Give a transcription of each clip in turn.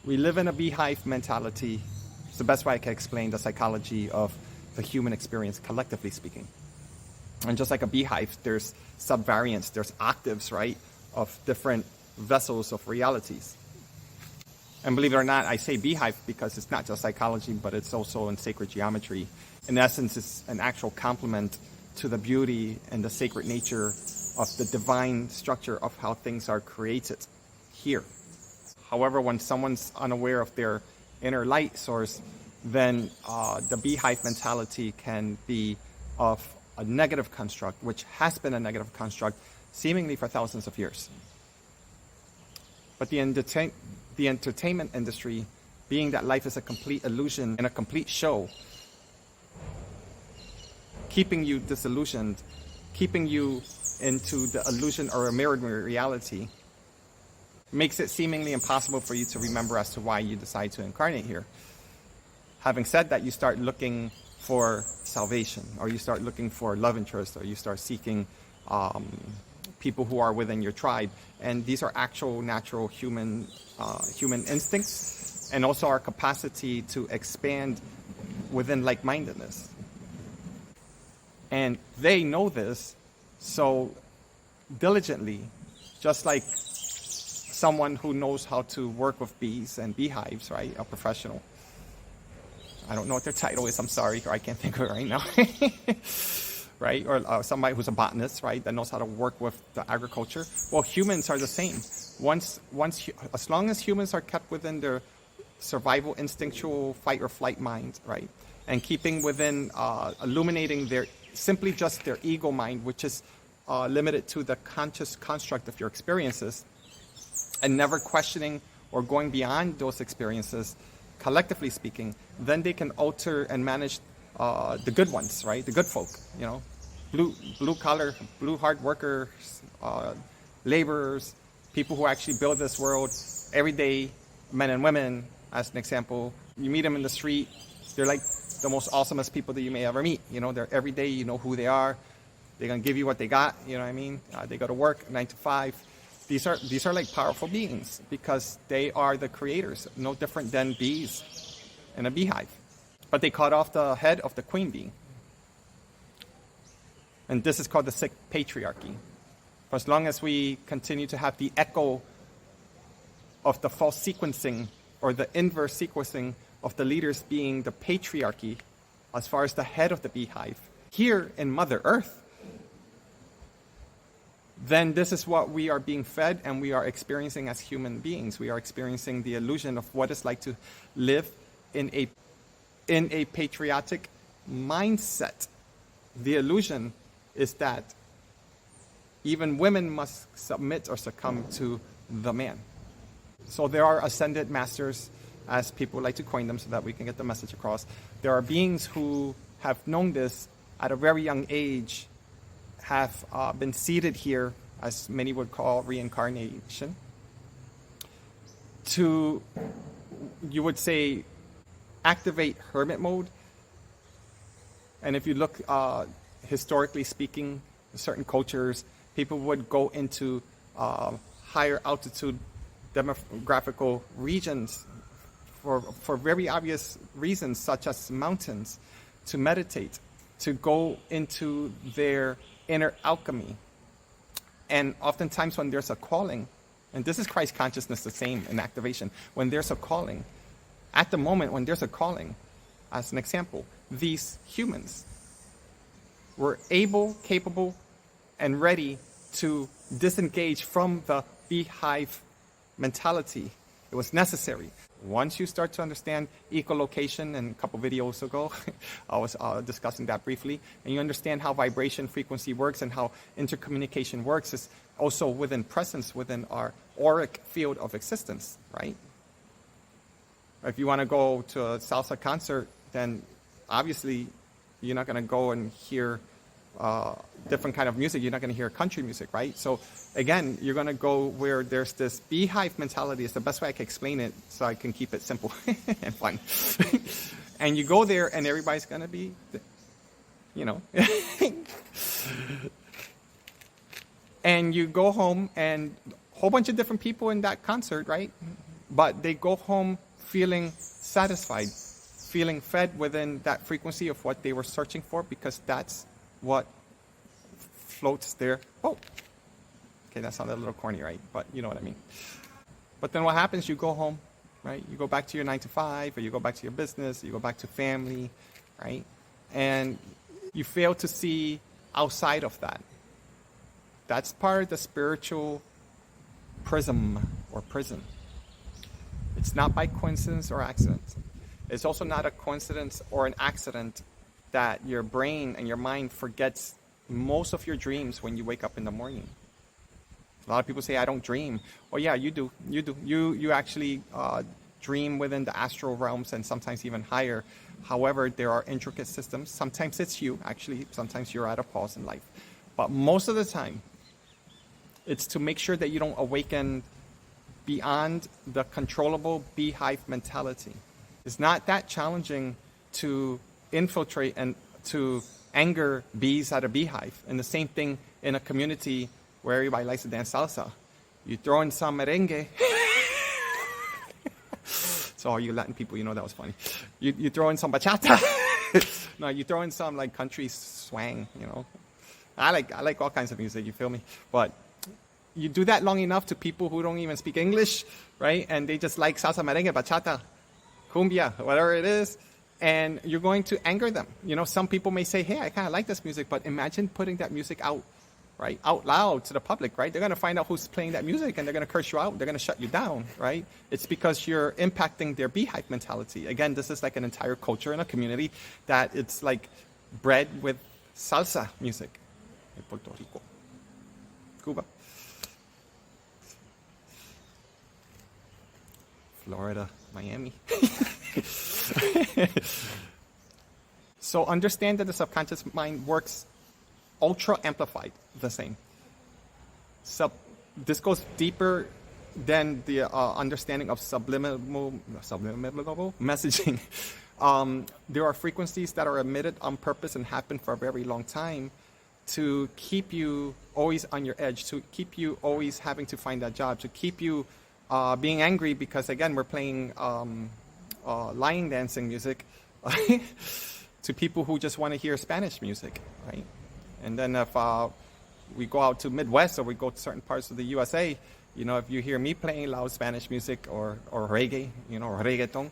We live in a beehive mentality. It's the best way I can explain the psychology of the human experience, collectively speaking. And just like a beehive, there's subvariants, there's octaves, right, of different vessels of realities. And believe it or not, I say beehive because it's not just psychology, but it's also in sacred geometry. In essence, it's an actual complement to the beauty and the sacred nature of the divine structure of how things are created here. However, when someone's unaware of their inner light source, then the beehive mentality can be of a negative construct, which has been a negative construct seemingly for thousands of years. But the entertainment industry, being that life is a complete illusion and a complete show, keeping you disillusioned, keeping you into the illusion or a mirrored reality, makes it seemingly impossible for you to remember as to why you decide to incarnate here. Having said that, you start looking for salvation, or you start looking for love interest, or you start seeking people who are within your tribe. And these are actual natural human instincts, and also our capacity to expand within like-mindedness. And they know this, so diligently, just like someone who knows how to work with bees and beehives, right? A professional. I don't know what their title is, I'm sorry, or I can't think of it right now. Right? Or somebody who's a botanist, right? That knows how to work with the agriculture. Well, humans are the same. As long as humans are kept within their survival instinctual fight or flight mind, right? And keeping within, illuminating simply just their ego mind, which is limited to the conscious construct of your experiences, and never questioning or going beyond those experiences, collectively speaking, then they can alter and manage the good ones, right? The good folk, you know, blue collar, blue hard workers, laborers, people who actually build this world, everyday men and women, as an example. You meet them in the street, they're like the most awesomest people that you may ever meet. You know, they're everyday, you know who they are. They're gonna give you what they got, you know what I mean? They go to work 9 to 5. These are like powerful beings because they are the creators, no different than bees in a beehive. But they cut off the head of the queen bee. And this is called the sick patriarchy. For as long as we continue to have the echo of the false sequencing or the inverse sequencing of the leaders being the patriarchy as far as the head of the beehive, here in Mother Earth, then this is what we are being fed and we are experiencing as human beings. We are experiencing the illusion of what it's like to live in a patriotic mindset. The illusion is that even women must submit or succumb to the man. So there are ascended masters, as people like to coin them so that we can get the message across. There are beings who have known this at a very young age, have been seated here, as many would call reincarnation, to, you would say, activate hermit mode. And if you look historically speaking, in certain cultures, people would go into higher altitude demographical regions for very obvious reasons, such as mountains, to meditate, to go into their inner alchemy. And oftentimes when there's a calling, and this is Christ consciousness, the same in activation, when there's a calling, at the moment when there's a calling, as an example, these humans were able, capable, and ready to disengage from the beehive mentality. It was necessary. Once you start to understand echolocation, and a couple videos ago, I was discussing that briefly, and you understand how vibration frequency works and how intercommunication works, is also within presence, within our auric field of existence, right? If you want to go to a salsa concert, then obviously you're not going to go and hear different kind of music. You're not going to hear country music, right? So again, you're going to go where there's this beehive mentality. It's the best way I can explain it so I can keep it simple and fun. And you go there and everybody's going to be, you know. And you go home and a whole bunch of different people in that concert, right? but they go home feeling satisfied, feeling fed within that frequency of what they were searching for, because that's what floats there. Oh, okay, that sounded a little corny, right? But you know what I mean. But then what happens? You go home, right? You go back to your 9 to 5, or you go back to your business, you go back to family, right? And you fail to see outside of that. That's part of the spiritual prism or prison. It's not by coincidence or accident. It's also not a coincidence or an accident that your brain and your mind forgets most of your dreams when you wake up in the morning. A lot of people say, I don't dream. Oh yeah, you do. You do. You actually dream within the astral realms and sometimes even higher. However, there are intricate systems. Sometimes it's you, actually. Sometimes you're at a pause in life. But most of the time, it's to make sure that you don't awaken beyond the controllable beehive mentality. It's not that challenging to infiltrate and to anger bees at a beehive. And the same thing in a community where everybody likes to dance salsa. You throw in some merengue. So all you Latin people, you know that was funny. You throw in some bachata. No, you throw in some like country swang, you know. I like all kinds of music, you feel me? But you do that long enough to people who don't even speak English, right? And they just like salsa, merengue, bachata, cumbia, whatever it is. And you're going to anger them. You know, some people may say, hey, I kind of like this music, but imagine putting that music out, right? Out loud to the public, right? They're going to find out who's playing that music and they're going to curse you out. They're going to shut you down, right? It's because you're impacting their beehive mentality. Again, this is like an entire culture in a community that it's like bred with salsa music in Puerto Rico, Cuba, Florida, Miami. So understand that the subconscious mind works ultra amplified the same. This goes deeper than the understanding of subliminal messaging. There are frequencies that are emitted on purpose and happen for a very long time to keep you always on your edge, to keep you always having to find that job, to keep you being angry because, again, we're playing lion dancing music to people who just want to hear Spanish music, right? And then if we go out to Midwest or we go to certain parts of the USA, you know, if you hear me playing loud Spanish music or reggae, you know, or reggaeton,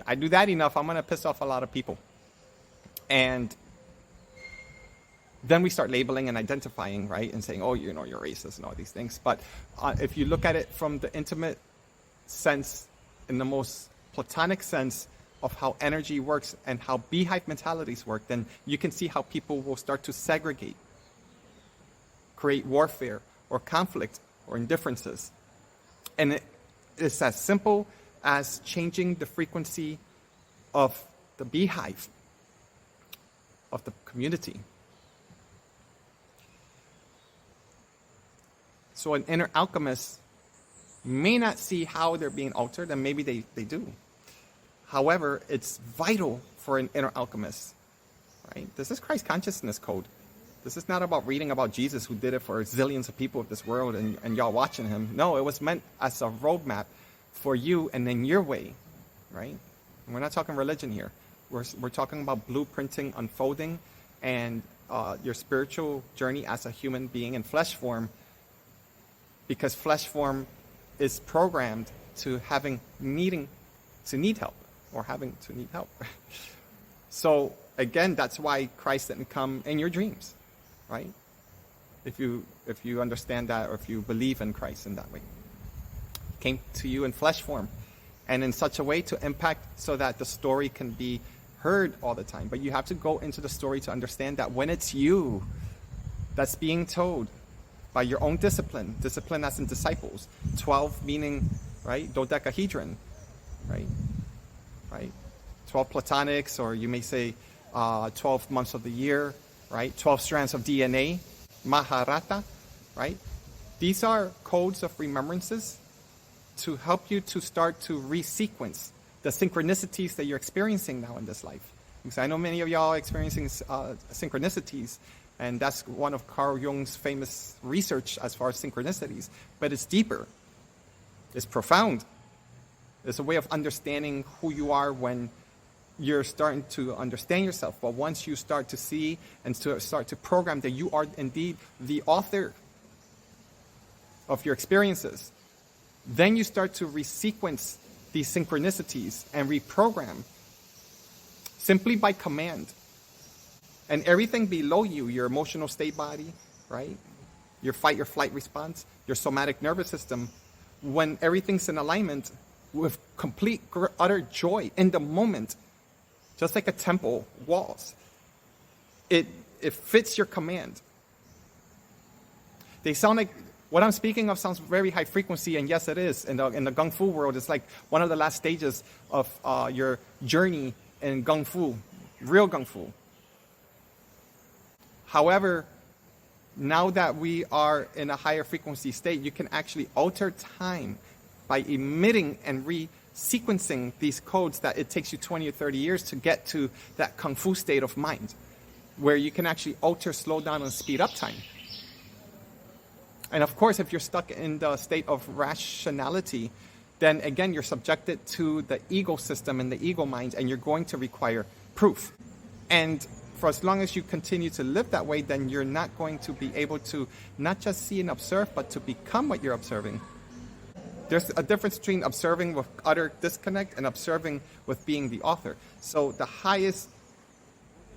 I do that enough, I'm going to piss off a lot of people. And then we start labeling and identifying, right? And saying, oh, you know, you're racist and all these things. But if you look at it from the intimate sense, in the most platonic sense of how energy works and how beehive mentalities work, then you can see how people will start to segregate, create warfare or conflict or indifferences. And it's as simple as changing the frequency of the beehive, of the community. So an inner alchemist may not see how they're being altered, and maybe they do. However, it's vital for an inner alchemist, right? This is Christ consciousness code. This is not about reading about Jesus who did it for zillions of people of this world and y'all watching him. No, it was meant as a roadmap for you and in your way, right? And we're not talking religion here. We're talking about blueprinting, unfolding, and your spiritual journey as a human being in flesh form, because flesh form is programmed to needing to need help or having to need help. So again, that's why Christ didn't come in your dreams, right? If you understand that, or if you believe in Christ in that way. He came to you in flesh form and in such a way to impact so that the story can be heard all the time. But you have to go into the story to understand that when it's you that's being told by your own discipline as in disciples, 12 meaning, right, dodecahedron, right? 12 platonics, or you may say 12 months of the year, right? 12 strands of DNA, Maharata, right? These are codes of remembrances to help you to start to resequence the synchronicities that you're experiencing now in this life. Because I know many of y'all are experiencing synchronicities, and that's one of Carl Jung's famous research as far as synchronicities. But it's deeper. It's profound. It's a way of understanding who you are when you're starting to understand yourself. But once you start to see and to start to program that you are indeed the author of your experiences, then you start to resequence these synchronicities and reprogram simply by command. And everything below you, your emotional state body, right? Your fight, your flight response, your somatic nervous system, when everything's in alignment with complete, utter joy in the moment, just like a temple walls, it fits your command. They sound like, what I'm speaking of sounds very high frequency, and yes, it is. In the Kung Fu world, it's like one of the last stages of your journey in Kung Fu, real Kung Fu. However, now that we are in a higher frequency state, you can actually alter time by emitting and resequencing these codes that it takes you 20 or 30 years to get to that Kung Fu state of mind, where you can actually alter, slow down, and speed up time. And of course, if you're stuck in the state of rationality, then again, you're subjected to the ego system and the ego mind, and you're going to require proof. And for as long as you continue to live that way, then you're not going to be able to not just see and observe, but to become what you're observing. There's a difference between observing with utter disconnect and observing with being the author. So the highest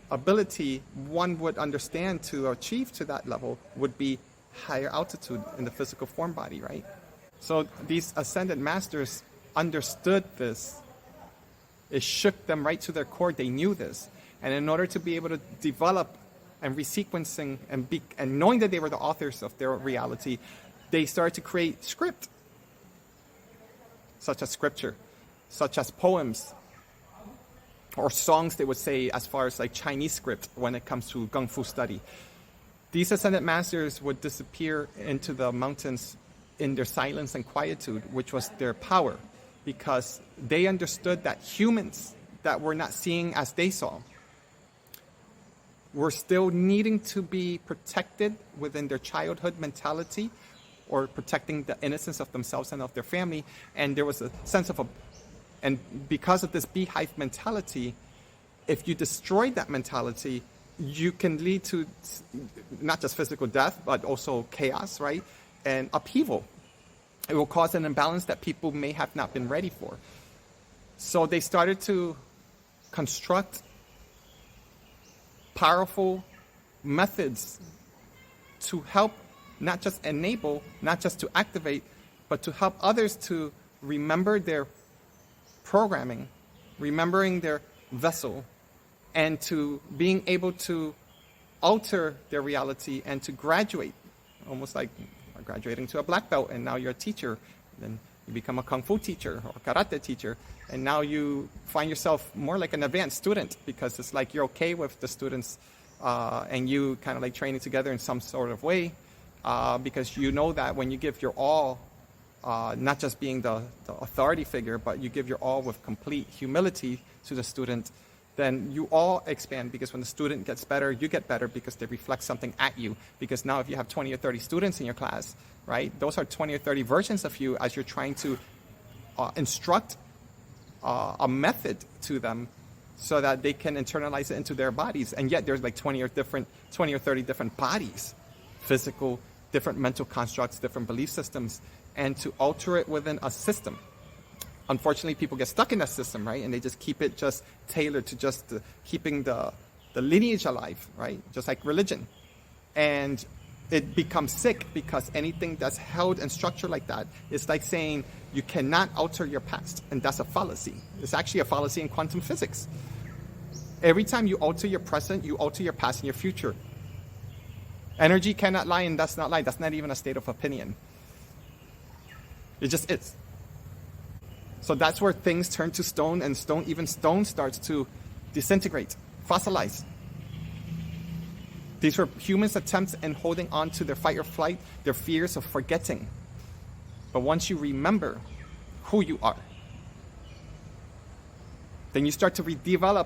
ability one would understand to achieve to that level would be higher altitude in the physical form body, right? So these ascended masters understood this. It shook them right to their core. They knew this. And in order to be able to develop and resequencing and knowing that they were the authors of their reality, they started to create script, such as scripture, such as poems, or songs, they would say, as far as like Chinese script when it comes to Kung Fu study. These ascended masters would disappear into the mountains in their silence and quietude, which was their power, because they understood that humans that were not seeing as they saw were still needing to be protected within their childhood mentality, or protecting the innocence of themselves and of their family. And there was a sense of and because of this beehive mentality, if you destroy that mentality, you can lead to not just physical death, but also chaos, right? And upheaval. It will cause an imbalance that people may have not been ready for. So they started to construct powerful methods to help not just enable, not just to activate, but to help others to remember their programming, remembering their vessel, and to being able to alter their reality and to graduate, almost like graduating to a black belt, and now you're a teacher. Then you become a Kung Fu teacher or karate teacher, and now you find yourself more like an advanced student, because it's like you're okay with the students and you kind of like training together in some sort of way, because you know that when you give your all, not just being the authority figure, but you give your all with complete humility to the student, then you all expand, because when the student gets better, you get better, because they reflect something at you. Because now if you have 20 or 30 students in your class, right, those are 20 or 30 versions of you as you're trying to instruct a method to them so that they can internalize it into their bodies. And yet there's like 20 or 30 different bodies, physical, different mental constructs, different belief systems, and to alter it within a system. Unfortunately, people get stuck in that system, right? And they just keep it just tailored to just keeping the lineage alive, right? Just like religion. And it becomes sick, because anything that's held in structure like that is like saying you cannot alter your past. And that's a fallacy. It's actually a fallacy in quantum physics. Every time you alter your present, you alter your past and your future. Energy cannot lie and does not lie. That's not even a state of opinion. It just is. So that's where things turn to stone, and even stone starts to disintegrate, fossilize. These were humans' attempts in holding on to their fight or flight, their fears of forgetting. But once you remember who you are, then you start to redevelop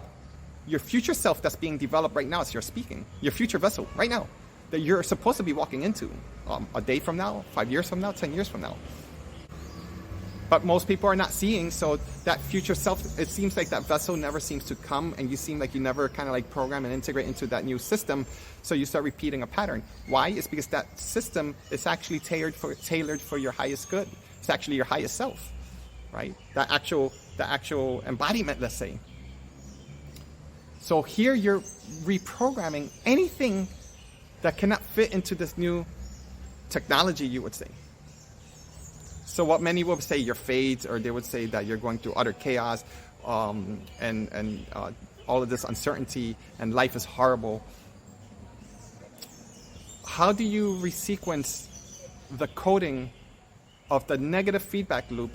your future self that's being developed right now as you're speaking, your future vessel right now that you're supposed to be walking into a day from now, 5 years from now, 10 years from now. But most people are not seeing, so that future self, it seems like that vessel never seems to come, and you seem like you never kind of like program and integrate into that new system, so you start repeating a pattern. Why? It's because that system is actually tailored for your highest good. It's actually your highest self, right? The actual embodiment, let's say. So here you're reprogramming anything that cannot fit into this new technology, you would say. So what many would say, your fades, or they would say that you're going through utter chaos, and all of this uncertainty, and life is horrible. How do you resequence the coding of the negative feedback loop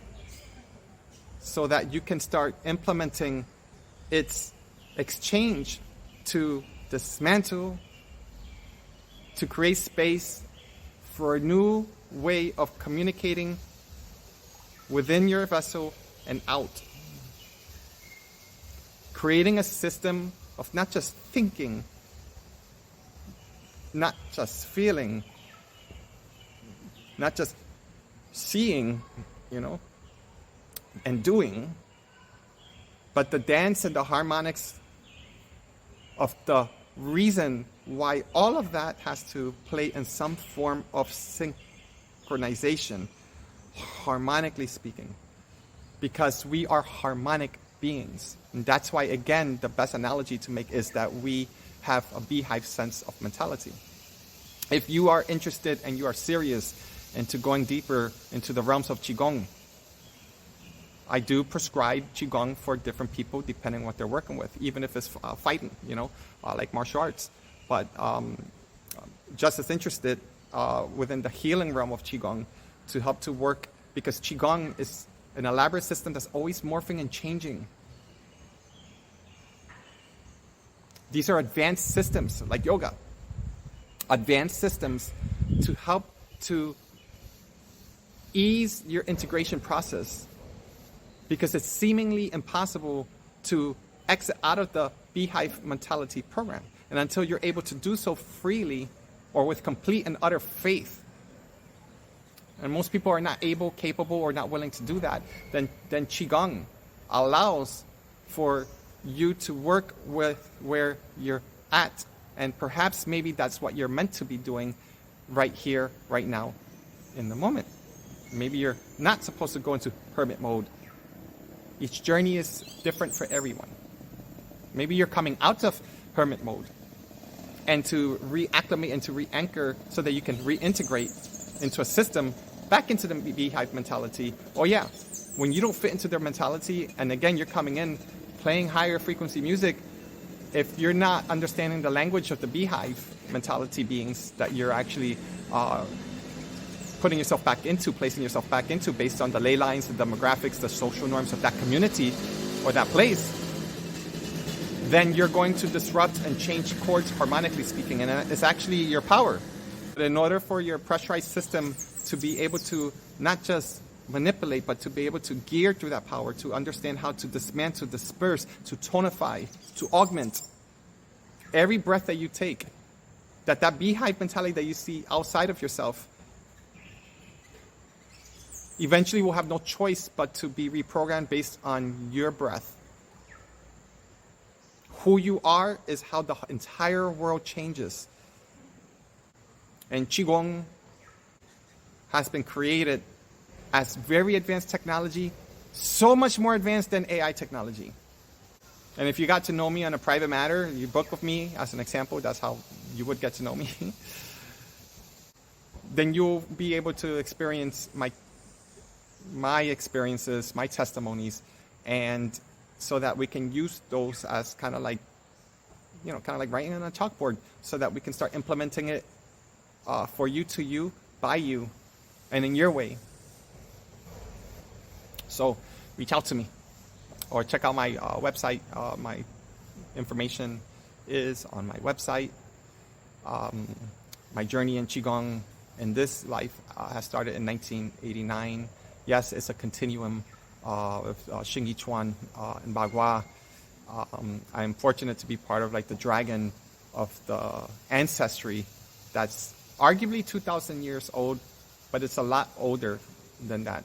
so that you can start implementing its exchange to dismantle, to create space for a new way of communicating within your vessel and out? Creating a system of not just thinking, not just feeling, not just seeing, and doing, but the dance and the harmonics of the reason why all of that has to play in some form of synchronization, harmonically speaking, because we are harmonic beings. And that's why, again, the best analogy to make is that we have a beehive sense of mentality. If you are interested and you are serious into going deeper into the realms of Qigong, I do prescribe Qigong for different people depending on what they're working with, even if it's fighting, like martial arts. But just as interested within the healing realm of Qigong to help to work, because Qigong is an elaborate system that's always morphing and changing. These are advanced systems like yoga, advanced systems to help to ease your integration process, because it's seemingly impossible to exit out of the beehive mentality program. And until you're able to do so freely or with complete and utter faith, and most people are not able, capable, or not willing to do that, then Qigong allows for you to work with where you're at. And perhaps maybe that's what you're meant to be doing right here, right now, in the moment. Maybe you're not supposed to go into hermit mode. Each journey is different for everyone. Maybe you're coming out of hermit mode and to reacclimate and to re-anchor so that you can reintegrate into a system back into the beehive mentality. Oh yeah, when you don't fit into their mentality, and again, you're coming in playing higher frequency music, if you're not understanding the language of the beehive mentality beings that you're actually putting yourself back into, placing yourself back into based on the ley lines, the demographics, the social norms of that community or that place, then you're going to disrupt and change chords harmonically speaking, and it's actually your power. But in order for your pressurized system to be able to not just manipulate, but to be able to gear through that power, to understand how to dismantle, disperse, to tonify, to augment every breath that you take, that beehive mentality that you see outside of yourself eventually will have no choice but to be reprogrammed based on your breath. Who you are is how the entire world changes. And Qigong has been created as very advanced technology, so much more advanced than AI technology. And if you got to know me on a private matter, you book with me as an example, that's how you would get to know me, then you'll be able to experience my experiences, my testimonies, and so that we can use those as kind of like writing on a chalkboard, so that we can start implementing it for you, to you, by you, and in your way. So reach out to me or check out my website. My information is on my website. My journey in Qigong in this life has started in 1989. Yes, it's a continuum with Xingyi Chuan and Bagua. I am fortunate to be part of the dragon of the ancestry that's arguably 2,000 years old, but it's a lot older than that.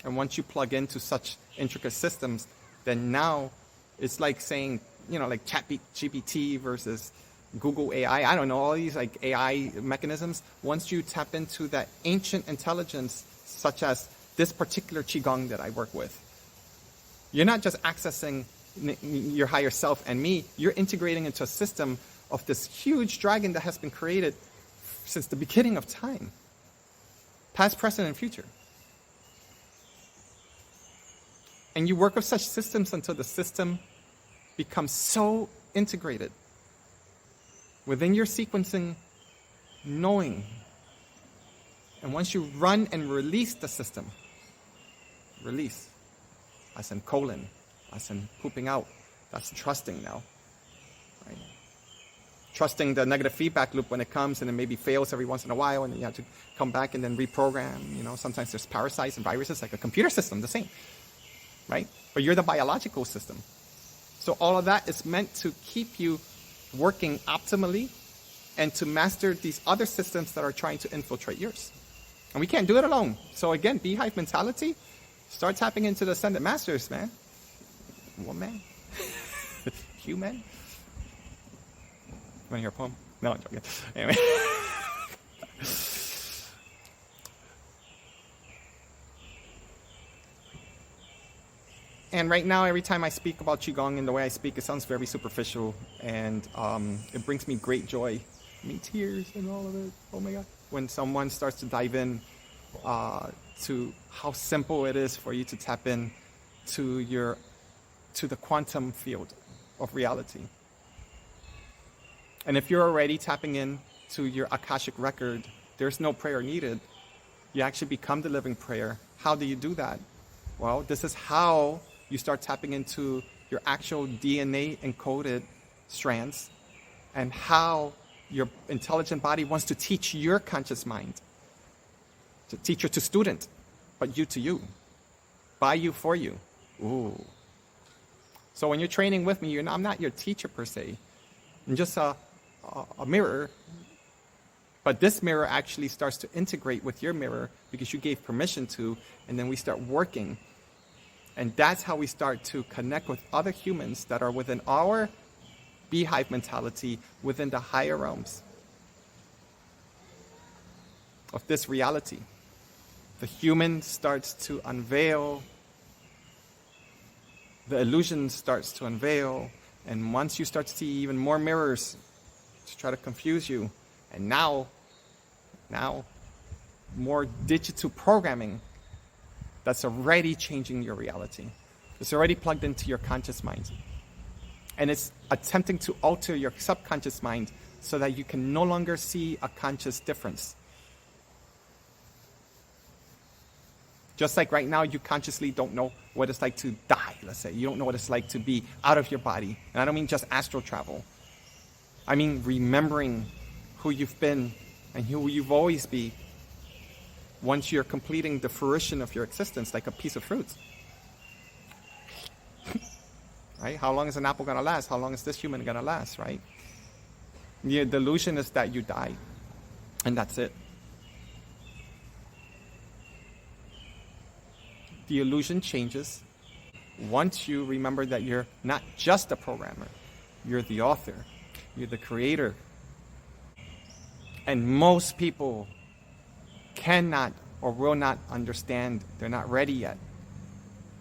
And once you plug into such intricate systems, then now it's like saying, like ChatGPT versus Google AI. I don't know, all these like AI mechanisms. Once you tap into that ancient intelligence, such as this particular Qigong that I work with, you're not just accessing your higher self and me, you're integrating into a system of this huge dragon that has been created since the beginning of time. Past, present, and future. And you work with such systems until the system becomes so integrated within your sequencing knowing. And once you run and release the system, release, as in colon, as in pooping out, that's trusting now. Right? Trusting the negative feedback loop when it comes and it maybe fails every once in a while and then you have to come back and then reprogram. Sometimes there's parasites and viruses, like a computer system, the same. Right? But you're the biological system. So all of that is meant to keep you working optimally and to master these other systems that are trying to infiltrate yours. And we can't do it alone. So again, beehive mentality, start tapping into the ascended masters, man. Woman. Human. You want to hear a poem? No, I'm joking. Anyway. And right now, every time I speak about Qigong and the way I speak, it sounds very superficial, and it brings me great joy. Tears and all of it. Oh my God. When someone starts to dive in to how simple it is for you to tap in to the quantum field of reality. And if you're already tapping in to your Akashic record, there's no prayer needed. You actually become the living prayer. How do you do that? Well, this is how you start tapping into your actual DNA encoded strands and how your intelligent body wants to teach your conscious mind. To teacher to student, but you to you. By you, for you. Ooh. So when you're training with me, I'm not your teacher per se. I'm just a mirror. But this mirror actually starts to integrate with your mirror because you gave permission to, and then we start working. And that's how we start to connect with other humans that are within our beehive mentality, within the higher realms of this reality. The human starts to unveil, the illusion starts to unveil, and once you start to see even more mirrors to try to confuse you, and now more digital programming that's already changing your reality. It's already plugged into your conscious mind. And it's attempting to alter your subconscious mind so that you can no longer see a conscious difference. Just like right now, you consciously don't know what it's like to die, let's say. You don't know what it's like to be out of your body. And I don't mean just astral travel. I mean remembering who you've been and who you've always been once you're completing the fruition of your existence, like a piece of fruit. Right? How long is an apple going to last? How long is this human going to last, right? The delusion is that you die, and that's it. The illusion changes once you remember that you're not just a programmer. You're the author. You're the creator. And most people cannot or will not understand. They're not ready yet.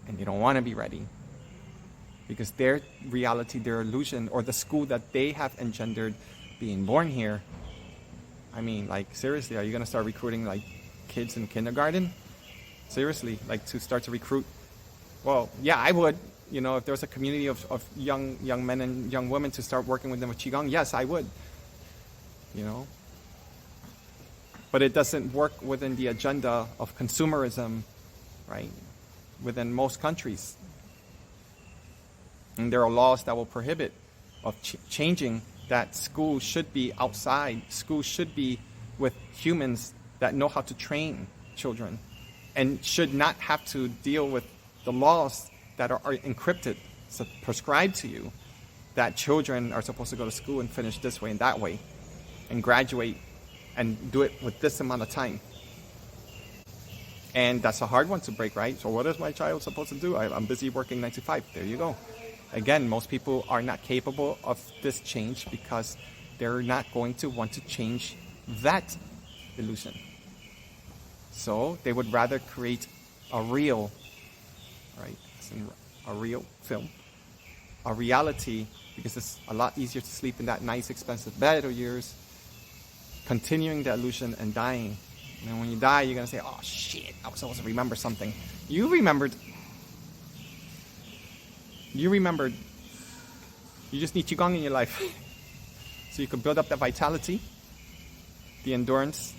And they don't want to be ready. Because their reality, their illusion, or the school that they have engendered being born here, I mean, like, seriously, are you going to start recruiting, like, kids in kindergarten? Seriously, like, to start to recruit? Well, yeah, I would. You know, if there was a community of young men and young women to start working with them with Qigong, yes, I would. You know? But it doesn't work within the agenda of consumerism, right? Within most countries. And there are laws that will prohibit of changing that schools should be outside. Schools should be with humans that know how to train children and should not have to deal with the laws that are encrypted, so prescribed to you, that children are supposed to go to school and finish this way and that way and graduate and do it with this amount of time. And that's a hard one to break, right? So what is my child supposed to do? I'm busy working 9 to 5. There you go. Again, most people are not capable of this change because they're not going to want to change that illusion. So they would rather create a real, right? A real film, a reality, because it's a lot easier to sleep in that nice, expensive bed of yours, continuing the illusion and dying. And then when you die, you're going to say, oh shit, I was supposed to remember something. You remembered. You remembered. You just need Qigong in your life. So you can build up that vitality, the endurance,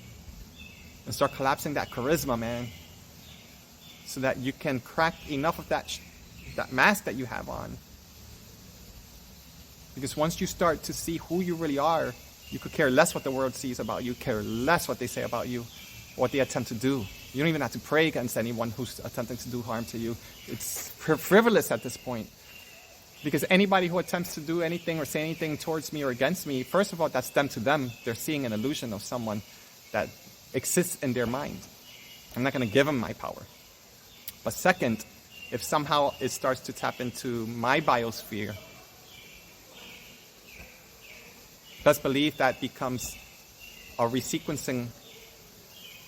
and start collapsing that charisma, man. So that you can crack enough of that mask that you have on. Because once you start to see who you really are, you could care less what the world sees about you, care less what they say about you, what they attempt to do. You don't even have to pray against anyone who's attempting to do harm to you. It's frivolous at this point. Because anybody who attempts to do anything or say anything towards me or against me, first of all, that's them to them. They're seeing an illusion of someone that exists in their mind. I'm not going to give them my power. But second, if somehow it starts to tap into my biosphere, best believe that becomes a resequencing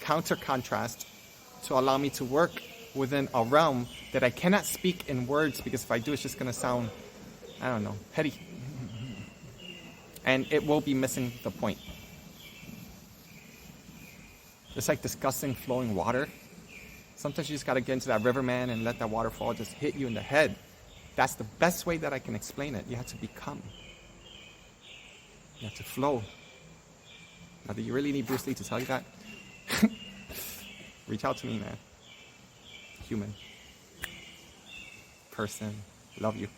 counter-contrast to allow me to work within a realm that I cannot speak in words, because if I do, it's just going to sound, I don't know, heady. And it will be missing the point. It's like discussing flowing water. Sometimes you just got to get into that river, man, and let that waterfall just hit you in the head. That's the best way that I can explain it. You have to become. You have to flow. Now, do you really need Bruce Lee to tell you that? Reach out to me, man. Human. Person. Love you.